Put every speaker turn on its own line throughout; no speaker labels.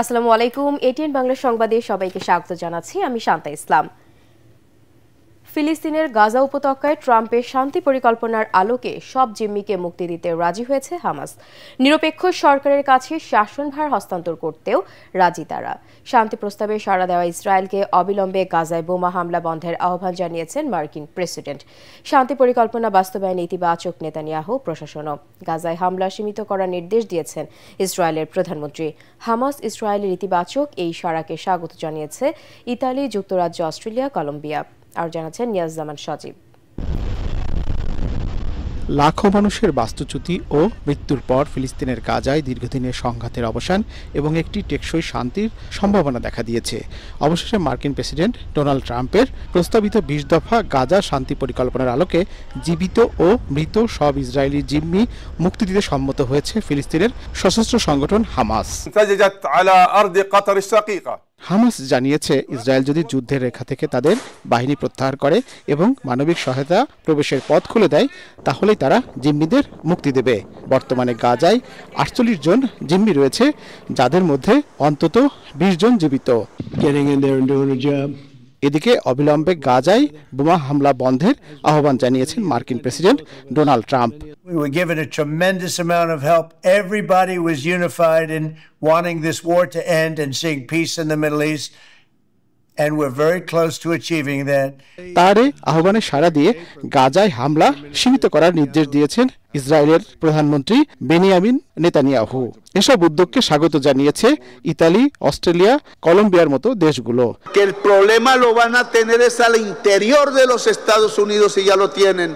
আসসালামু আলাইকুম। এটিএন বাংলা সংবাদে সবাইকে স্বাগত জানাচ্ছি। আমি শান্তা ইসলাম। ফিলিস্তিনের গাজা উপত্যকায় ট্রাম্পের শান্তি পরিকল্পনার আলোকে সব জিম্মিকে মুক্তি দিতে রাজি হয়েছে হামাস। নিরপেক্ষ সরকারের কাছে শাসনভার হস্তান্তর করতেও রাজি তারা। শান্তি প্রস্তাবে সাড়া দেওয়া ইসরায়েলকে অবিলম্বে গাজায় বোমা হামলা বন্ধের আহ্বান জানিয়েছেন মার্কিন প্রেসিডেন্ট। শান্তি পরিকল্পনা বাস্তবায়নে ইতিবাচক নেতানিয়াহু প্রশাসনও। গাজায় হামলা সীমিত করার নির্দেশ দিয়েছেন ইসরায়েলের প্রধানমন্ত্রী। হামাস ইসরায়েলের ইতিবাচক এই সাড়াকে স্বাগত জানিয়েছে ইতালি, যুক্তরাজ্য, অস্ট্রেলিয়া, কলম্বিয়া। আর জানাচ্ছেন নিয়াজজামান সজীব।
লাখো মানুষের বাস্তুচ্যুতি ও মৃত্যুর পর ফিলিস্তিনের গাজায় দীর্ঘদিনের সংঘাতের অবসান এবং একটি টেকসই শান্তির সম্ভাবনা দেখা দিয়েছে। অবশেষে মার্কিন প্রেসিডেন্ট ডোনাল্ড ট্রাম্পের প্রস্তাবিত ২০ দফা গাজা শান্তি পরিকল্পনার আলোকে জীবিত ও মৃত সব ইসরায়েলি জিম্মি মুক্তি দিতে সম্মত হয়েছে ফিলিস্তিনের সশস্ত্র সংগঠন হামাস। হামাস জানিয়েছে, ইসরায়েল যদি যুদ্ধের রেখা থেকে তাদের বাহিনী প্রত্যাহার করে এবং মানবিক সহায়তা প্রবেশের পথ খুলে দেয়, তাহলেই তারা জিম্মিদের মুক্তি দেবে। বর্তমানে গাজায় ৪৮ জন জিম্মি রয়েছে, যাদের মধ্যে অন্তত ২০ জন জীবিত। এদিকে অবিলম্বে গাজায় বোমা হামলা বন্ধের আহ্বান জানিয়েছেন মার্কিন president Donald Trump.
We were given a tremendous amount of help. Everybody was unified in wanting this war to end and seeing peace in the Middle East. And we're very close to achieving that.
তার আহ্বানে সাড়া দিয়ে গাজায় হামলা সীমিত করার নির্দেশ দিয়েছেন ইসরায়েলের প্রধানমন্ত্রী বেনিয়ামিন নেতানিয়াহু। এসব উদ্যোগকে স্বাগত জানিয়েছে ইতালি, অস্ট্রেলিয়া, কলম্বিয়ার মতো দেশগুলো।
El problema lo van a tener es al interior de los Estados Unidos y ya lo tienen.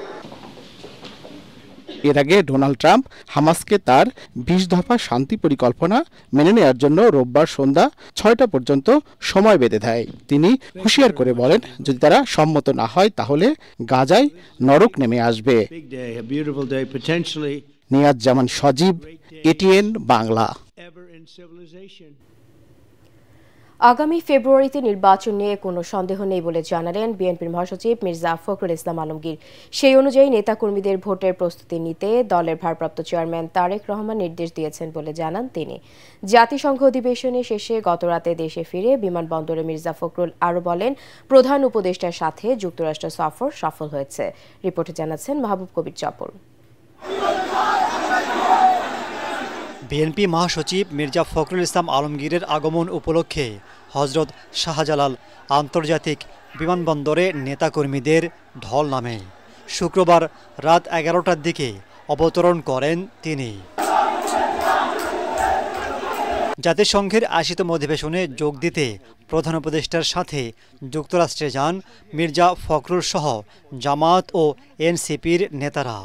এর আগে ডোনাল্ড ট্রাম্প হামাসকে তার ২০ দফা শান্তি পরিকল্পনা মেনে নেওয়ার জন্য রোববার সন্ধ্যা ৬টা পর্যন্ত সময় বেঁধে দেয়। তিনি হুঁশিয়ার করে বলেন, যদি তারা সম্মত না হয় তাহলে গাজায় নরক নেমে আসবে। নিয়াজজামান সজীব, এটিএন বাংলা।
আগামী ফেব্রুয়ারিতে নির্বাচন নিয়ে কোনো সন্দেহ নেই বলে জানালেন বিএনপির মহাসচিব মির্জা ফখরুল ইসলাম আলমগীর। সেই অনুযায়ী নেতাকর্মীদের ভোটের প্রস্তুতি নিতে দলের ভারপ্রাপ্ত চেয়ারম্যান তারেক রহমান নির্দেশ দিয়েছেন বলে জানান তিনি। জাতিসংঘ অধিবেশনে শেষে গতরাতে দেশে ফিরে বিমানবন্দরে মির্জা ফখরুল আরও বলেন, প্রধান উপদেষ্টার সাথে যুক্তরাষ্ট্র সফর সফল হয়েছে। রিপোর্টে জানাচ্ছেন মাহবুব কবির চপল।
বিএনপি মহাসচিব মির্জা ফখরুল ইসলাম আলমগীরের আগমন উপলক্ষে হজরত শাহজালাল আন্তর্জাতিক বিমানবন্দরে নেতাকর্মীদের ঢল নামে। শুক্রবার রাত ১১টার দিকে অবতরণ করেন তিনি। জাতিসংঘের ৮০তম অধিবেশনে যোগ দিতে প্রধান উপদেষ্টার সাথে যুক্তরাষ্ট্রে যান মির্জা ফখরুল সহ জামায়াত ও এনসিপির নেতারা।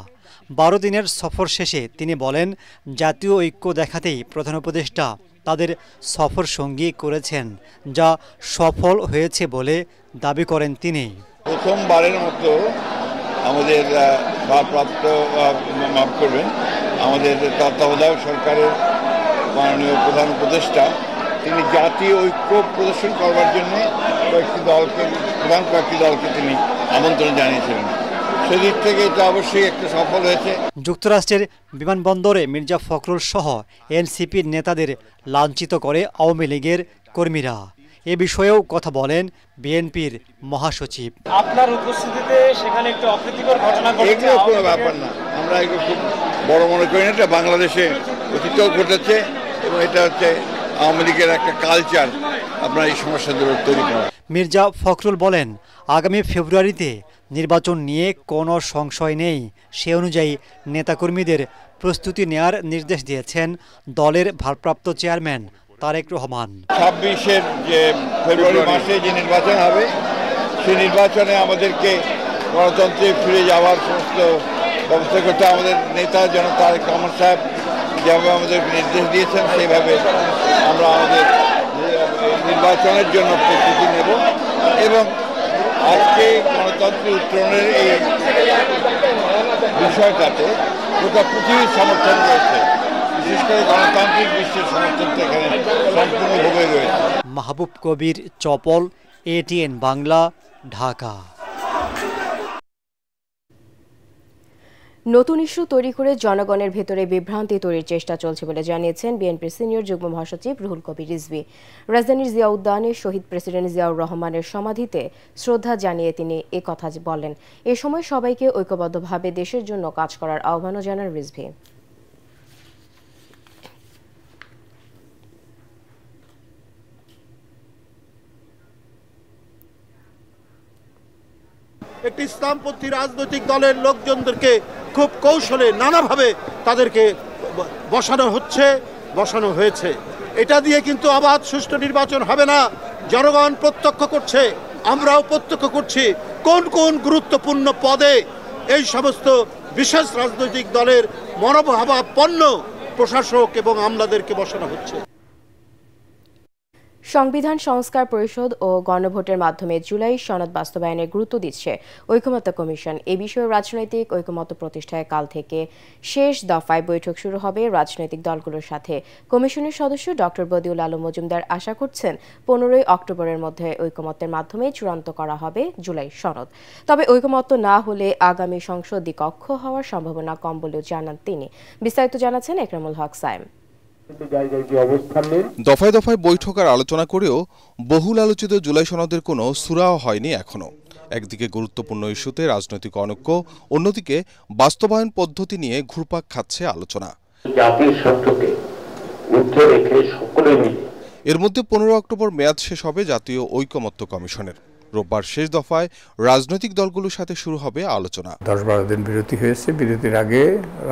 ১২ দিনের সফর শেষে তিনি বলেন, জাতীয় ঐক্য দেখাতেই প্রধান উপদেষ্টা তাদের সফর সঙ্গী করেছেন, যা সফল হয়েছে বলে দাবি করেন তিনি।
প্রথমবারের মতো আমাদের ভারপ্রাপ্ত আমাদের তত্ত্বাবধায়ক সরকারের মাননীয় প্রধান উপদেষ্টা তিনি জাতীয় ঐক্য প্রদর্শন করবার জন্য কয়েকটি দলকে তিনি আমন্ত্রণ জানিয়েছিলেন। সেদিক থেকে এটা অবশ্যই একটা সফল হয়েছে।
যুক্তরাষ্ট্রের বিমানবন্দরে মির্জা ফখরুল সহ এনসিপির নেতাদের লাঞ্ছিত করে আওয়ামী লীগের কর্মীরা। এ বিষয়েও কথা বলেন বিএনপির মহাসচিব।
আপনার উপস্থিতিতে সেখানে একটু অপ্রীতিকর ঘটনা ঘটেছে।
এগুলো কোনো ব্যাপার না, আমরা এগুলো খুব বড় মনে করি না। এটা বাংলাদেশে অতীতেও ঘটেছে এবং এটা হচ্ছে আওয়ামী লীগের একটা কালচার আপনার এই সমস্যাগুলো তৈরি করা।
মির্জা ফখরুল বলেন, আগামী ফেব্রুয়ারিতে নির্বাচন নিয়ে কোনো সংশয় নেই। সে অনুযায়ী নেতাকর্মীদের প্রস্তুতি নেয়ার নির্দেশ দিয়েছেন দলের ভারপ্রাপ্ত চেয়ারম্যান তারেক রহমান।
২৬ যে ফেব্রুয়ারি মাসে যে নির্বাচন হবে, সেই নির্বাচনে আমাদেরকে গণতন্ত্রে ফিরে যাওয়ার সমস্ত ব্যবস্থা করতে আমাদের নেতা যেন তারেক রহমান সাহেব যেভাবে আমাদের নির্দেশ দিয়েছেন, সেইভাবে আমরা আমাদের নির্বাচনের জন্য প্রস্তুতি নেব। এবং আজকে গণতন্ত্রের উত্তরণের এই বিষয়টাতে গোটা পৃথিবীর সমর্থন রয়েছে, বিশেষ করে গণতান্ত্রিক বিশ্বের সমর্থনটা এখানে সম্পূর্ণভাবে রয়েছে।
মাহবুব কবির চপল, এটিএন বাংলা, ঢাকা।
নতুন ইস্যু তৈরি করে জনগণের ভেতরে বিভ্রান্তি তৈরির চেষ্টা চলছে বলে জানিয়েছেন বিএনপির সিনিয়র যুগ্ম মহাসচিব রুহুল কবির রিজভী। রাজধানীর জিয়া উদ্যানে শহীদ প্রেসিডেন্ট জিয়াউর রহমানের সমাধিতে শ্রদ্ধা জানিয়ে তিনি একথা বলেন। এ সময় সবাইকে ঐক্যবদ্ধভাবে দেশের জন্য কাজ করার আহ্বানও জানান রিজভী।
একটি ইসলামপন্থী রাজনৈতিক দলের লোকজনদেরকে খুব কৌশলে নানাভাবে তাদেরকে বসানো হয়েছে। এটা দিয়ে কিন্তু অবাধ সুষ্ঠু নির্বাচন হবে না। জনগণ প্রত্যক্ষ করছে, আমরাও প্রত্যক্ষ করছি কোন কোন গুরুত্বপূর্ণ পদে এই সমস্ত বিশেষ রাজনৈতিক দলের মনোভাবাপন্ন প্রশাসক এবং আমলাদেরকে বসানো হচ্ছে।
সংবিধান সংস্কার পরিষদ ও গণভোটের মাধ্যমে জুলাই সনদ বাস্তবায়নের গুরুত্ব দিচ্ছে ঐকমত্য কমিশন। এ বিষয়ে রাজনৈতিক ঐকমত্য প্রতিষ্ঠায় কাল থেকে শেষ দফায় বৈঠক শুরু হবে রাজনৈতিক দলগুলোর সাথে। কমিশনের সদস্য ডক্টর বদিউল আলম মজুমদার আশা করছেন 15 অক্টোবরের মধ্যে ঐকমত্যের মাধ্যমে চূড়ান্ত করা হবে জুলাই সনদ। তবে ঐকমত্য না হলে আগামী সংসদ দ্বিকক্ষ হওয়ার সম্ভাবনা কম বলেও জানান তিনি। বিস্তারিত জানাচ্ছেন একরামুল হক সায়েম।
দফায় দফায় বৈঠক আর আলোচনা করেও বহুল আলোচিত জুলাই সনদের কোনো সূরাও হয়নি এখনো। একদিকে গুরুত্বপূর্ণ ইস্যুতে রাজনৈতিক অনৈক্য, অন্যদিকে বাস্তবায়ন পদ্ধতি নিয়ে ঘুরপাক খাচ্ছে আলোচনা। এর মধ্যে 15 অক্টোবর মেয়াদ শেষ হবে জাতীয় ঐকমত্য কমিশনের। রোববার শেষ দফায় রাজনৈতিক দলগুলোর সাথে শুরু হবে আলোচনা।
10-12 দিন বিরতি হয়েছে। বিরতির আগে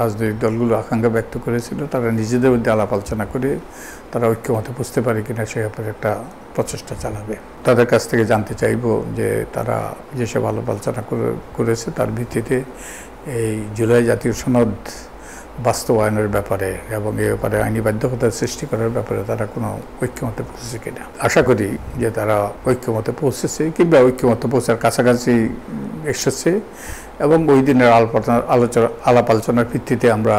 রাজনৈতিক দলগুলো আকাঙ্ক্ষা ব্যক্ত করেছিল তারা নিজেদের মধ্যে আলাপ আলোচনা করে তারা ঐক্যমতে বুঝতে পারে কিনা সে ব্যাপারে একটা প্রচেষ্টা চালাবে। তাদের কাছ থেকে জানতে চাইব যে তারা যেসব আলাপ আলোচনা করেছে তার ভিত্তিতে এই জুলাই জাতীয় সনদ বাস্তবায়নের ব্যাপারে এবং এই ব্যাপারে আইনি বাধ্যকতা সৃষ্টি করার ব্যাপারে তারা কোনো ঐক্যমতে পৌঁছেছে কিনা। আশা করি যে তারা ঐক্যমতে পৌঁছেছে কিংবা ঐক্যমতে পৌঁছার কাছাকাছি এসেছে এবং ওই দিনের আলাপ আলোচনার ভিত্তিতে আমরা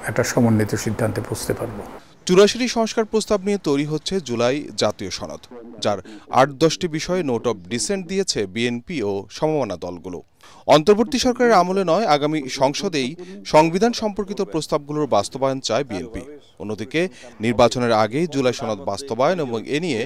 একটা সমন্বিত সিদ্ধান্তে পৌঁছতে পারবো।
84টি সংস্কার প্রস্তাব নিয়ে তৈরি হচ্ছে জুলাই জাতীয় সনদ, যার 8-10টি বিষয়ে নোট অব ডিসেন্ট দিয়েছে বিএনপি ও সমমনা দলগুলো। অন্তর্বর্তী সরকারের আমলে নয়, আগামী সংসদেই সংবিধান সম্পর্কিত প্রস্তাবগুলোর বাস্তবায়ন চায় বিএনপি। অন্যদিকে নির্বাচনের আগে জুলাই সনদ বাস্তবায়ন এবং এ নিয়ে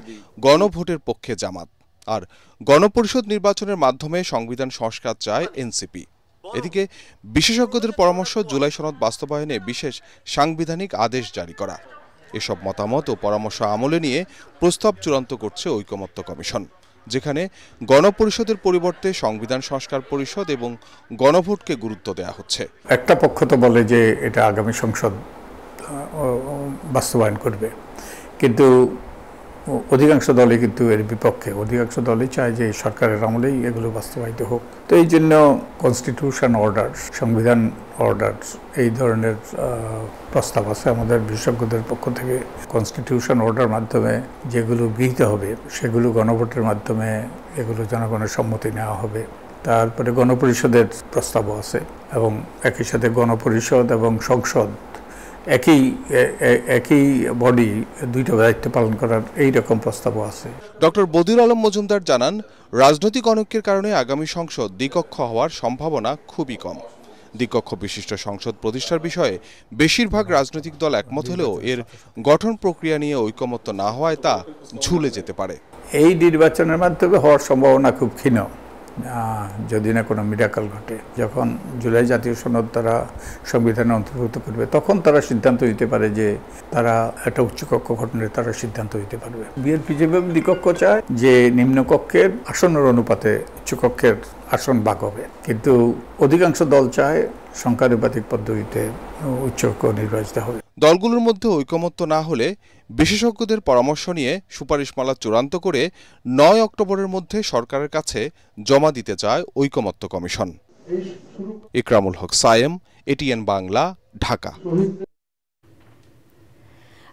গণভোটের পক্ষে জামাত, আর গণপরিষদ নির্বাচনের মাধ্যমে সংবিধান সংস্কার চায় এনসিপি। এদিকে বিশেষজ্ঞদের পরামর্শ জুলাই সনদ বাস্তবায়নে বিশেষ সাংবিধানিক আদেশ জারি করা। এসব মতামত ও পরামর্শ আমলে নিয়ে প্রস্তাব চূড়ান্ত করছে ঐকমত্য কমিশন, যেখানে গণপরিষদের পরিবর্তে সংবিধান সংস্কার পরিষদ এবং গণভোটকে গুরুত্ব দেওয়া হচ্ছে।
একটা পক্ষ তো বলে যে এটা আগামী সংসদ বাস্তবায়ন করবে, কিন্তু অধিকাংশ দলই কিন্তু এর বিপক্ষে। অধিকাংশ দলই চায় যে সরকারের আমলেই এগুলো বাস্তবায়িত হোক। তো এই জন্য কনস্টিটিউশন অর্ডার, সংবিধান অর্ডার, এই ধরনের প্রস্তাব আছে আমাদের বিশেষজ্ঞদের পক্ষ থেকে। কনস্টিটিউশন অর্ডার মাধ্যমে যেগুলো গৃহীত হবে সেগুলো গণভোটের মাধ্যমে এগুলো জনগণের সম্মতি নেওয়া হবে। তারপরে গণপরিষদের প্রস্তাবও আছে এবং একই সাথে গণপরিষদ এবং সংসদ একই বডি দুইটা দায়িত্ব পালন করার এই রকম প্রস্তাবও আছে।
ডক্টর বদিউল আলম মজুমদার জানান, রাজনৈতিক অনৈক্যের কারণে আগামী সংসদ দ্বিকক্ষ হওয়ার সম্ভাবনা খুবই কম। দ্বিকক্ষ বিশিষ্ট সংসদ প্রতিষ্ঠার বিষয়ে বেশিরভাগ রাজনৈতিক দল একমত হলেও এর গঠন প্রক্রিয়া নিয়ে ঐকমত্য না হওয়ায় তা ঝুলে যেতে পারে।
এই নির্বাচনের মাধ্যমে হওয়ার সম্ভাবনা খুব ক্ষীণ, যদি না কোনো মিরাকল ঘটে। যখন জুলাই জাতীয় সনদ তারা সংবিধানে অন্তর্ভুক্ত করবে তখন তারা সিদ্ধান্ত নিতে পারে যে তারা একটা উচ্চকক্ষ গঠনের তারা সিদ্ধান্ত নিতে পারবে। বিএনপি যেভাবে দ্বিকক্ষ চায় যে নিম্নকক্ষের আসনের অনুপাতে উচ্চকক্ষের আসন ভাগ হবে, কিন্তু অধিকাংশ দল চায় সংখ্যানুপাতিক পদ্ধতিতে উচ্চকক্ষ নির্বাচিত হবে।
দলগুলোর মধ্যে ঐকমত্য না হলে বিশেষজ্ঞদের পরামর্শ নিয়ে সুপারিশমালা চূড়ান্ত করে 9 অক্টোবরের মধ্যে সরকারের কাছে জমা দিতে চায় ঐকমত্য কমিশন। ইকরামুল হক সায়েম, এটিএন বাংলা, ঢাকা।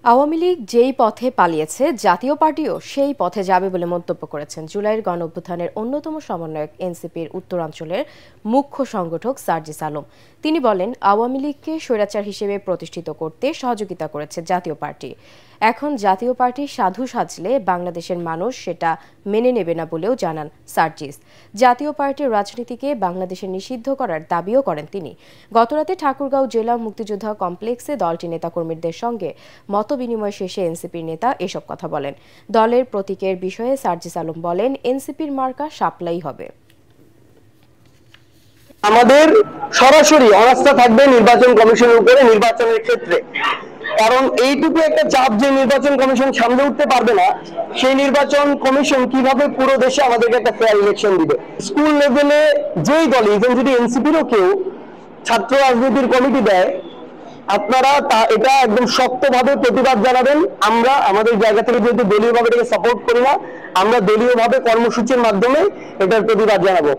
আওয়ামী লীগ যেই পথে পালিয়েছে জাতীয় পার্টিও সেই পথে যাবে বলে মন্তব্য করেছেন জুলাইয়ের গণঅভ্যুত্থানের অন্যতম সমন্বয়ক এনসিপির উত্তরাঞ্চলের মুখ্য সংগঠক সার্জিস আলম। তিনি বলেন, আওয়ামী লীগকে স্বৈরাচার হিসেবে প্রতিষ্ঠিত করতে সহযোগিতা করেছে জাতীয় পার্টি। এখন জাতীয় পার্টি সাধু সাজলে বাংলাদেশের মানুষ সেটা মেনে নেবে না বলেও জানান সার্জিস। জাতীয় পার্টির রাজনীতিকে বাংলাদেশে নিষিদ্ধ করার দাবিও করেন তিনি। গতরাতে ঠাকুরগাঁও জেলা মুক্তিযোদ্ধা কমপ্লেক্সে দলটির নেতাকর্মীদের সঙ্গে মতবিনিময় শেষে এনসিপির নেতা এসব কথা বলেন। দলের প্রতীকের বিষয়ে সার্জিস আলম বলেন, এনসিপির মার্কা শাপলাই হবে।
আমাদের সরাসরি অনাস্থা থাকবে নির্বাচন কমিশনের উপরে নির্বাচনের ক্ষেত্রে, কারণ এইটুকু একটা চাপ যে নির্বাচন কমিশন সামনে উঠতে পারবে না, সেই নির্বাচন কমিশন কিভাবে পুরো দেশে আমাদেরকে একটা ফেয়ার ইলেকশন দিবে। স্কুল লেভেলে যেই দল, ইভেন যদি এনসিপিরও কেউ ছাত্র রাজনীতির কমিটি দেয়, আপনারা এটা একদম শক্তভাবে প্রতিবাদ জানাবেন। আমরা আমাদের জায়গা থেকে যেহেতু দলীয়ভাবে এটাকে সাপোর্ট করি না, আমরা দলীয়ভাবে কর্মসূচির মাধ্যমে এটার প্রতিবাদ জানাবো।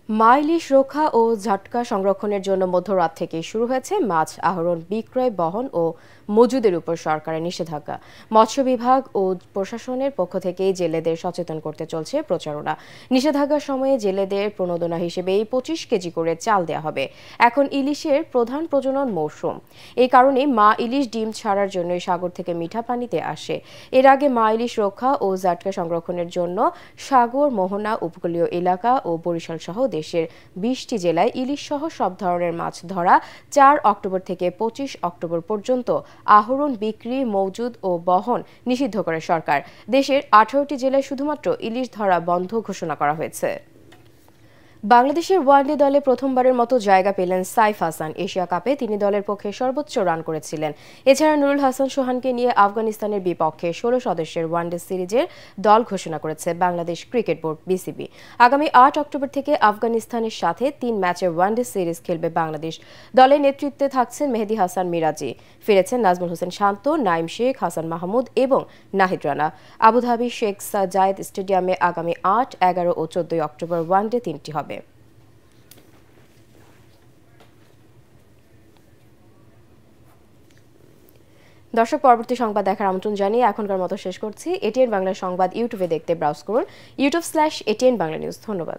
মা ইলিশ রক্ষা ও ঝাটকা সংরক্ষণের জন্য মধ্যরাত থেকে শুরু হয়েছে মাছ আহরণ, বিক্রয়, বহন ও মজুদের উপর সরকারের নিষেধাজ্ঞা। মৎস্য বিভাগ ও প্রশাসনের পক্ষ থেকে জেলেদের সচেতন করতে চলছে প্রচারণা। নিষেধাজ্ঞার সময়ে জেলেদের প্রণোদনা হিসেবে 25 কেজি করে চাল দেওয়া হবে। এখন ইলিশের প্রধান প্রজনন মৌসুম, এই কারণে মা ইলিশ ডিম ছাড়ার জন্য সাগর থেকে মিঠা পানিতে আসে। এর আগে মা ইলিশ রক্ষা ও ঝাটকা সংরক্ষণের জন্য সাগর, মোহনা, উপকূলীয় এলাকা ও বরিশাল সহ দেশের 20টি জেলায় ইলিশ সহ সব ধরনের মাছ ধরা 4 অক্টোবর থেকে 25 অক্টোবর পর্যন্ত আহরণ, বিক্রি, মজুদ ও বহন নিষিদ্ধ করে সরকার। দেশের 18টি জেলায় শুধুমাত্র ইলিশ ধরা বন্ধ ঘোষণা করা হয়েছে। বাংলাদেশের ওয়ানডে দলে প্রথমবারের মতো জায়গা পেলেন সাইফ হাসান। এশিয়া কাপে তিনি দলের পক্ষে সর্বোচ্চ রান করেছিলেন। এছাড়া নুরুল হাসান সোহানকে নিয়ে আফগানিস্তানের বিপক্ষে 16 সদস্যের ওয়ানডে সিরিজের দল ঘোষণা করেছে বাংলাদেশ ক্রিকেট বোর্ড বিসিবি। আগামী 8 অক্টোবর থেকে আফগানিস্তানের সাথে 3 ম্যাচের ওয়ানডে সিরিজ খেলবে বাংলাদেশ। দলের নেতৃত্বে থাকছেন মেহেদী হাসান মিরাজি, ফিরেছেন নাজমুল হোসেন শান্ত, নাইম শেখ, হাসান মাহমুদ এবং নাহিদ রানা। আবুধাবি শেখ জায়েদ স্টেডিয়ামে আগামী 8, 11 ও 14 অক্টোবর ওয়ানডে 3টি হবে। দর্শক, পরবর্তী সংবাদ দেখার আমন্ত্রণ জানিয়ে এখনকার মতো শেষ করছি। এটিএন বাংলা সংবাদ ইউটিউবে দেখতে ব্রাউজ করুন youtube/ATN বাংলা নিউজ। ধন্যবাদ।